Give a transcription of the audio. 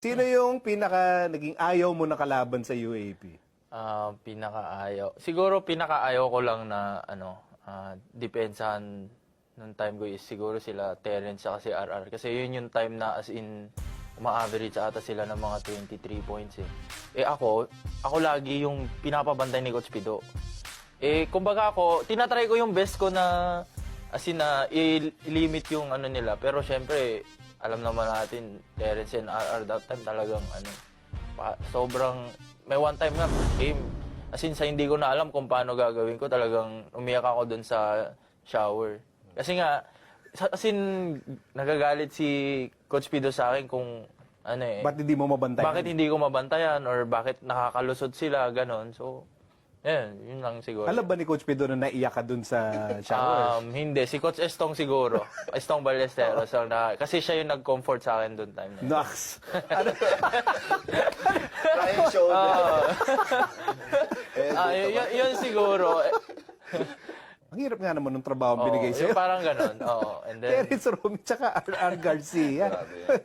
Sino yung pinaka naging ayaw mo na kalaban sa UAP? Pinakaayaw. Siguro pinakaayaw ko lang na depensahan nung time ko is siguro sila Terence at si RR. Kasi yun yung time na as in uma-average ata sila ng mga 23 points eh. Ako lagi yung pinapabantay ni Coach Pido. Kumbaga ako, tinatry ko yung best ko na as in na i-limit yung ano nila. Pero syempre, alam naman natin, Terence and RR that time talagang sobrang, may one time nga game, as in sa hindi ko na alam kung paano gagawin ko, talagang umiyak ako dun sa shower. Kasi nga, as in, nagagalit si Coach Pido sa akin kung Ba't hindi mo mabantayan? bakit hindi ko mabantayan or bakit nakakalusot sila, ganon. So, yun lang siguro. Alam ba ni Coach Pido na naiyak ka dun sa shower? Hindi. Si Coach Estong siguro. Estong Ballesteros. Kasi siya yung nag-comfort sa akin doon time na. Nox. Crying shoulder. Yun siguro. Ang hirap nga naman ng trabaho ang binigay Yung sa'yo. parang ganon. And then, Terence Romy tsaka RR Garcia. Grabe yan.